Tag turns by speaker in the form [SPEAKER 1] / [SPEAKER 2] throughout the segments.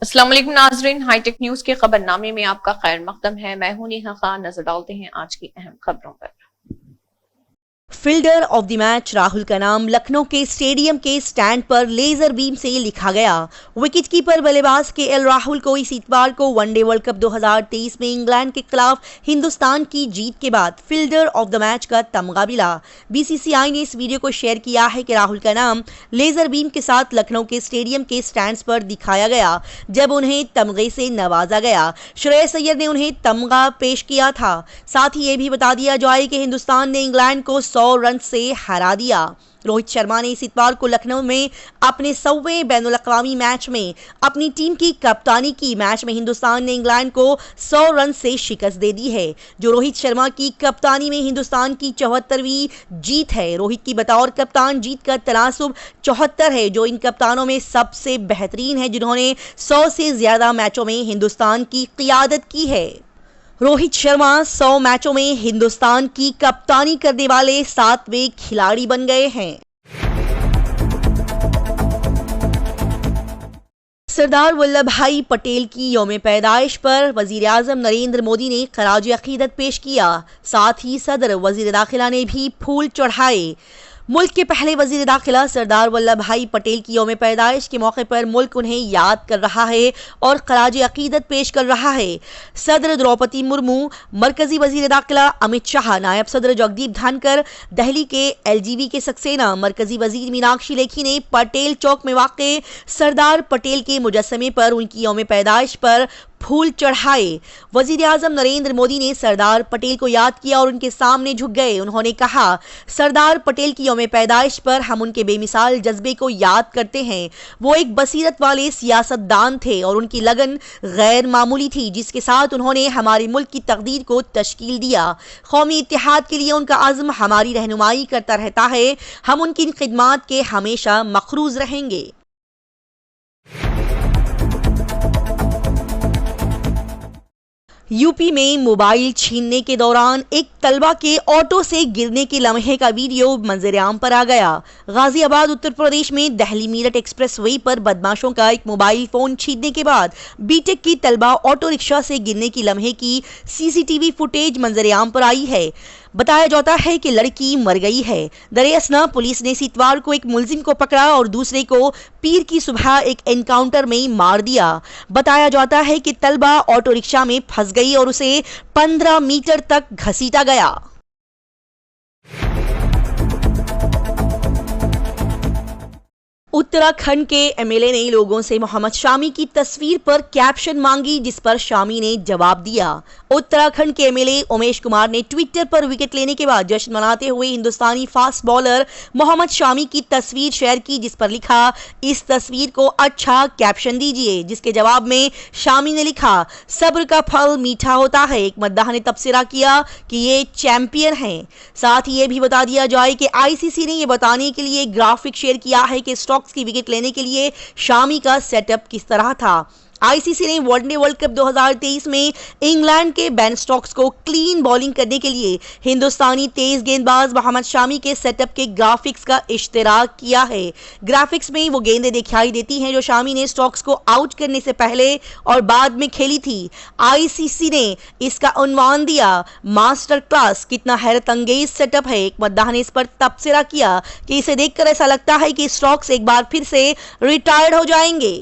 [SPEAKER 1] अस्सलाम वालेकुम नाजरीन, हाईटेक न्यूज के खबरनामे में आपका खैर मकदम है। मैं हूं नेहा खान। नजर डालते हैं आज की अहम खबरों पर।
[SPEAKER 2] Fielder of the match Rahul का नाम लखनऊ के स्टेडियम के स्टैंड पर लेजर बीम से लिखा गया। विकेटकीपर बल्लेबाज केएल राहुल को इस इतवार को वनडे वर्ल्ड कप 2023 में इंग्लैंड के खिलाफ हिंदुस्तान की जीत के बाद फील्डर ऑफ द मैच का तमगा मिला। बीसीसीआई ने इस वीडियो को शेयर किया है कि राहुल का नाम लेजर बीम के साथ लखनऊ के स्टेडियम के स्टैंड पर दिखाया गया जब उन्हें तमगे से नवाजा गया। श्रेयस अय्यर ने उन्हें तमगा पेश किया था। साथ ही ये भी बता दिया जाए कि हिंदुस्तान ने इंग्लैंड को 100 रन से हरा दिया। रोहित शर्मा ने इस इतवार को लखनऊ में अपने 100वें बैनुल-अक़वामी मैच में अपनी टीम की कप्तानी की। मैच में हिंदुस्तान ने इंग्लैंड को 100 रन से शिकस्त दे दी है, जो रोहित शर्मा की कप्तानी में हिंदुस्तान की 74वीं जीत है। रोहित की बतौर कप्तान जीत का तनासुब 74 है, जो इन कप्तानों में सबसे बेहतरीन है जिन्होंने 100 से ज्यादा मैचों में हिंदुस्तान की क़ियादत की है। रोहित शर्मा 100 मैचों में हिंदुस्तान की कप्तानी करने वाले 7वें खिलाड़ी बन गए हैं। सरदार वल्लभ भाई पटेल की यौम पैदाइश पर वजीर आजम नरेंद्र मोदी ने खराज अकीदत पेश किया। साथ ही सदर वजीर दाखिला ने भी फूल चढ़ाए। मुल्क के पहले वजीर दाखिला सरदार वल्लभ भाई पटेल की यौम पैदाइश के मौके पर मुल्क उन्हें याद कर रहा है और खराज अकीदत पेश कर रहा है। सदर द्रौपदी मुर्मू, मरकजी वजीर दाखिला अमित शाह, नायब सदर जगदीप धनकर, दिल्ली के एलजीबी के सक्सेना, मरकजी वजीर मीनाक्षी लेखी ने पटेल चौक में वाक़े सरदार पटेल के मुजस्समे पर उनकी यौम पैदाइश पर फूल चढ़ाए। वजीर आजम नरेंद्र मोदी ने सरदार पटेल को याद किया और उनके सामने झुक गए। उन्होंने कहा, सरदार पटेल की यौम पैदाइश पर हम उनके बेमिसाल जज्बे को याद करते हैं। वो एक बसीरत वाले सियासतदान थे और उनकी लगन गैर मामूली थी, जिसके साथ उन्होंने हमारे मुल्क की तकदीर को तश्कील दिया। कौमी इत्तेहाद के लिए उनका अज़्म हमारी रहनुमाई करता रहता है। हम उनकी इन खिदमात के हमेशा मखरूज रहेंगे। यूपी में मोबाइल छीनने के दौरान एक तलबा के ऑटो से गिरने के लम्हे का वीडियो मंजर-ए-आम पर आ गया। गाजियाबाद उत्तर प्रदेश में दिल्ली मीरठ एक्सप्रेस वे पर बदमाशों का एक मोबाइल फोन छीनने के बाद बीटेक की तलबा ऑटो रिक्शा से गिरने की लम्हे की सीसीटीवी फुटेज मंजर-ए-आम पर आई है। बताया जाता है कि लड़की मर गई है। दरियासना पुलिस ने इस इतवार को एक मुलजिम को पकड़ा और दूसरे को पीर की सुबह एक एनकाउंटर में मार दिया। बताया जाता है कि तलबा ऑटो रिक्शा में फंस गई और उसे 15 मीटर तक घसीटा गया। उत्तराखंड के एमएलए ने लोगों से मोहम्मद शामी की तस्वीर पर कैप्शन मांगी, जिस पर शामी ने जवाब दिया। उत्तराखंड के एमएलए उमेश कुमार ने ट्विटर पर विकेट लेने के बाद जश्न मनाते हुए हिंदुस्तानी फास्ट बॉलर मोहम्मद शामी की तस्वीर शेयर की, जिस पर लिखा, इस तस्वीर को अच्छा कैप्शन दीजिए। जिसके जवाब में शामी ने लिखा, सब्र का फल मीठा होता है। एक मद्दाह ने तबसरा किया कि ये चैंपियन हैं। साथ ही ये भी बता दिया जाए कि आईसीसी ने यह बताने के लिए ग्राफिक शेयर किया है कि स्टॉक्स की विकेट लेने के लिए शामी का सेटअप किस तरह था। आईसीसी ने वनडे वर्ल्ड कप 2023 में इंग्लैंड के बेन स्टोक्स को क्लीन बॉलिंग करने के लिए हिंदुस्तानी तेज गेंदबाज मोहम्मद शामी के सेटअप के ग्राफिक्स का इश्तिराक किया है। ग्राफिक्स में वो गेंदें दिखाई देती हैं जो शामी ने स्टोक्स को आउट करने से पहले और बाद में खेली थी। आईसीसी ने इसका उन्वान दिया, मास्टर क्लास। कितना हैरत अंगेज सेटअप है। एक मद्दाह ने इस पर तबसरा किया कि इसे देखकर ऐसा लगता है कि स्टोक्स एक बार फिर से रिटायर्ड हो जाएंगे।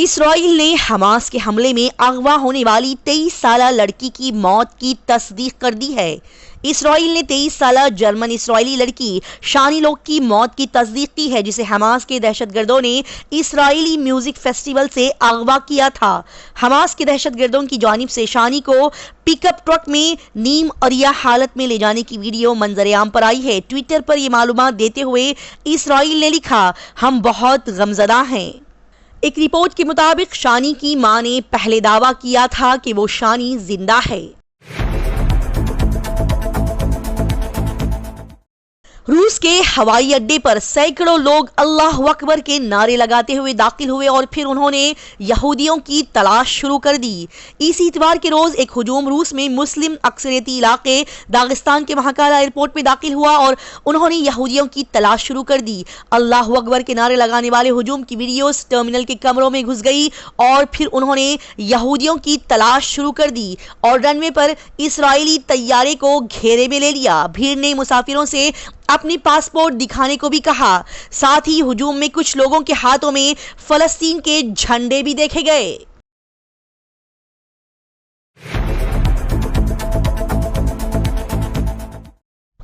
[SPEAKER 2] इसराइल ने हमास के हमले में अगवा होने वाली 23 साला लड़की की मौत की तस्दीक कर दी है। इसराइल ने 23 साला जर्मन इसराइली लड़की शानी लोग की मौत की तस्दीक की है, जिसे हमास के दहशतगर्दों ने इसराइली म्यूजिक फेस्टिवल से अगवा किया था। हमास के दहशतगर्दों की जानिब से शानी को पिकअप ट्रक में नीम अरिया हालत में ले जाने की वीडियो मंजर-ए-आम पर आई है। ट्विटर पर यह मालूमात देते हुए इसराइल ने लिखा, हम बहुत गमज़दा हैं। एक रिपोर्ट के मुताबिक शानी की मां ने पहले दावा किया था कि वो शानी जिंदा है। रूस के हवाई अड्डे पर सैकड़ों लोग अल्लाह अकबर के नारे लगाते हुए दाखिल हुए और फिर उन्होंने यहूदियों की तलाश शुरू कर दी। इसी इतवार के रोज एक हुजूम रूस में मुस्लिम अक्सरियती इलाके दागिस्तान के महाकाला एयरपोर्ट में दाखिल हुआ और उन्होंने यहूदियों की तलाश शुरू कर दी। अल्लाह अकबर के नारे लगाने वाले हुजूम की वीडियोस टर्मिनल के कमरों में घुस गई और फिर उन्होंने यहूदियों की तलाश शुरू कर दी और रनवे पर इस्राएली तैयारे को घेरे में ले लिया। भीड़ ने मुसाफिरों से अपने पासपोर्ट दिखाने को भी कहा। साथ ही हुजूम में कुछ लोगों के हाथों में फलस्तीन के झंडे भी देखे गए।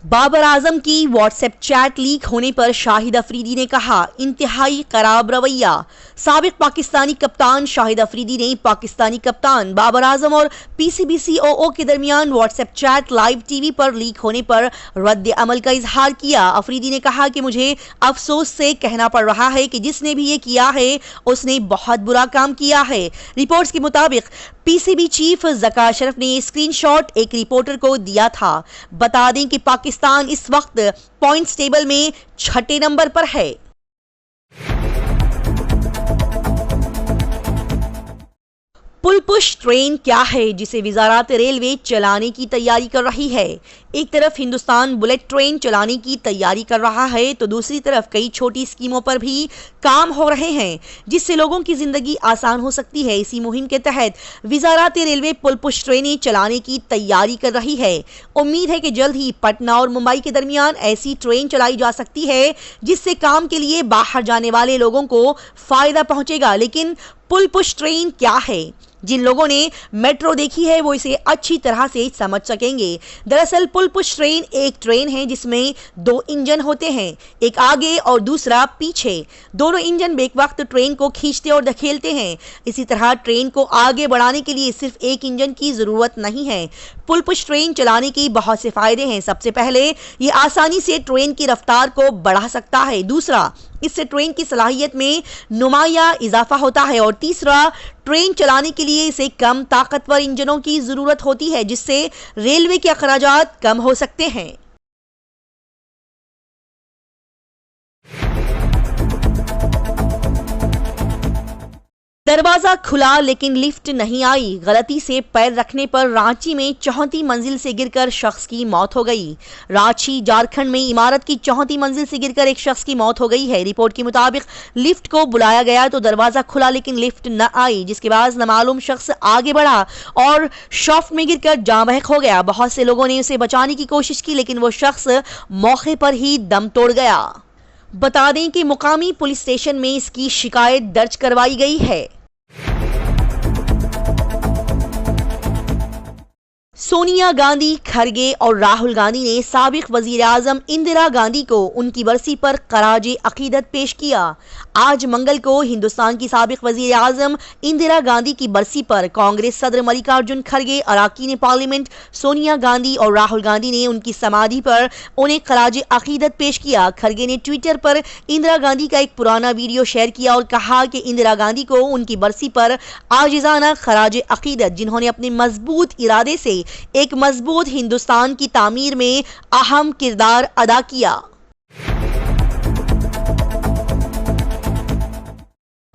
[SPEAKER 2] बाबर आजम की व्हाट्सएप चैट लीक होने पर शाहिद अफरीदी ने कहा, इंतहाई खराब रवैया। साबिक पाकिस्तानी कप्तान शाहिद अफरीदी ने पाकिस्तानी कप्तान बाबर आजम और पीसीबी सीओओ के दरमियान व्हाट्सएप चैट लाइव टीवी पर लीक होने पर रद्द अमल का इजहार किया। अफरीदी ने कहा कि मुझे अफसोस से कहना पड़ रहा है कि जिसने भी ये किया है उसने बहुत बुरा काम किया है। रिपोर्ट्स के मुताबिक पीसीबी चीफ ज़का अशरफ ने स्क्रीनशॉट एक रिपोर्टर को दिया था। बता दें कि पाकिस्तान इस वक्त पॉइंट्स टेबल में 6ठे नंबर पर है। पुलपुश ट्रेन क्या है जिसे वजारत रेलवे चलाने की तैयारी कर रही है। एक तरफ हिंदुस्तान बुलेट ट्रेन चलाने की तैयारी कर रहा है तो दूसरी तरफ कई छोटी स्कीमों पर भी काम हो रहे हैं जिससे लोगों की जिंदगी आसान हो सकती है। इसी मुहिम के तहत वजारत रेलवे पुलपुश ट्रेनें चलाने की तैयारी कर रही है। उम्मीद है कि जल्द ही पटना और मुंबई के दरमियान ऐसी ट्रेन चलाई जा सकती है जिससे काम के लिए बाहर जाने वाले लोगों को फायदा पहुंचेगा। लेकिन पुलपुश ट्रेन क्या है? जिन लोगों ने मेट्रो देखी है वो इसे अच्छी तरह से समझ सकेंगे। दरअसल पुलपुश ट्रेन एक ट्रेन है जिसमें 2 इंजन होते हैं, एक आगे और दूसरा पीछे। दोनों इंजन बेक वक्त ट्रेन को खींचते और धकेलते हैं। इसी तरह ट्रेन को आगे बढ़ाने के लिए सिर्फ एक इंजन की जरूरत नहीं है। पुलपुश ट्रेन चलाने के बहुत से फायदे हैं। सबसे पहले ये आसानी से ट्रेन की रफ्तार को बढ़ा सकता है। दूसरा, इससे ट्रेन की सलाहियत में नुमाया इजाफा होता है और तीसरा, ट्रेन चलाने के लिए इसे कम ताकतवर इंजनों की जरूरत होती है जिससे रेलवे के अखराजात कम हो सकते हैं। दरवाजा खुला लेकिन लिफ्ट नहीं आई। गलती से पैर रखने पर रांची में 34 मंजिल से गिरकर शख्स की मौत हो गई। रांची झारखंड में इमारत की 34 मंजिल से गिरकर एक शख्स की मौत हो गई है। रिपोर्ट के मुताबिक लिफ्ट को बुलाया गया तो दरवाजा खुला लेकिन लिफ्ट न आई, जिसके बाद नामालूम शख्स आगे बढ़ा और शाफ्ट में गिरकर जाँ बहक हो गया। बहुत से लोगों ने उसे बचाने की कोशिश की लेकिन वो शख्स मौके पर ही दम तोड़ गया। बता दें कि मुकामी पुलिस स्टेशन में इसकी शिकायत दर्ज करवाई गई है। सोनिया गांधी, खरगे और राहुल गांधी ने साबिक वजीर आजम इंदिरा गांधी को उनकी बरसी पर खराजे अकीदत पेश किया। आज मंगल को हिंदुस्तान की साबिक वजीर आजम इंदिरा गांधी की बरसी पर कांग्रेस सदर मल्लिकार्जुन खरगे, अरकान पार्लियामेंट सोनिया गांधी और राहुल गांधी ने उनकी समाधि पर उन्हें खराजे अकीदत पेश किया। खरगे ने ट्विटर पर इंदिरा गांधी का एक पुराना वीडियो शेयर किया और कहा कि इंदिरा गांधी को उनकी बरसी पर आजिजाना खराजे अकीदत, जिन्होंने अपने मजबूत इरादे से एक मजबूत हिंदुस्तान की तामीर में अहम किरदार अदा किया।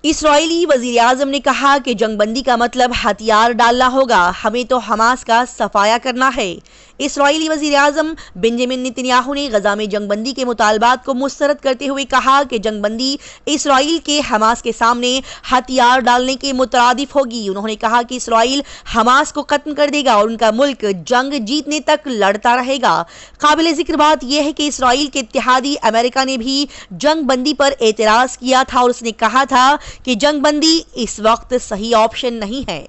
[SPEAKER 2] इस्राएली वजीर आजम ने कहा कि जंगबंदी का मतलब हथियार डालना होगा, हमें तो हमास का सफाया करना है। इस्राएली वजीर आजम बेंजामिन नेतन्याहू ने गजा में जंगबंदी के मुतालबात को मुस्तरद करते हुए कहा कि जंगबंदी इसराइल के हमास के सामने हथियार डालने के मुतरादिफ होगी। उन्होंने कहा कि इसराइल हमास को खत्म कर देगा और उनका मुल्क जंग जीतने तक लड़ता रहेगा। काबिल जिक्र बात यह है कि इसराइल के इत्तेहादी अमेरिका ने भी जंगबंदी पर एतराज किया था और उसने कहा था कि जंगबंदी इस वक्त सही ऑप्शन नहीं है।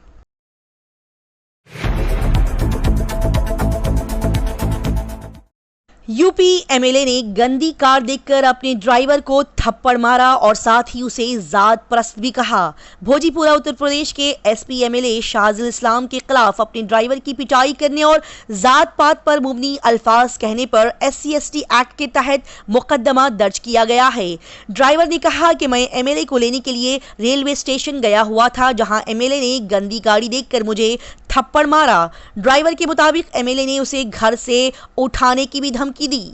[SPEAKER 2] यूपी एमएलए ने गंदी कार देखकर अपने ड्राइवर को थप्पड़ मारा और साथ ही उसे जात परस्त भी कहा। भोजीपुरा उत्तर प्रदेश के एसपी एमएलए शाहजुल इस्लाम के खिलाफ अपने ड्राइवर की पिटाई करने और जात पात पर मुबनी अल्फाज कहने पर SC/ST एक्ट के तहत मुकदमा दर्ज किया गया है। ड्राइवर ने कहा कि मैं एमएलए को लेने के लिए रेलवे स्टेशन गया हुआ था, जहां एमएलए ने गंदी गाड़ी देखकर मुझे थप्पड़ मारा। ड्राइवर के मुताबिक एमएलए ने उसे घर से उठाने की भी धमकी दी।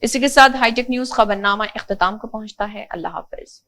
[SPEAKER 1] इसी के साथ हाईटेक न्यूज खबरनामा इख्तिताम को पहुंचता है। अल्लाह हाफिज।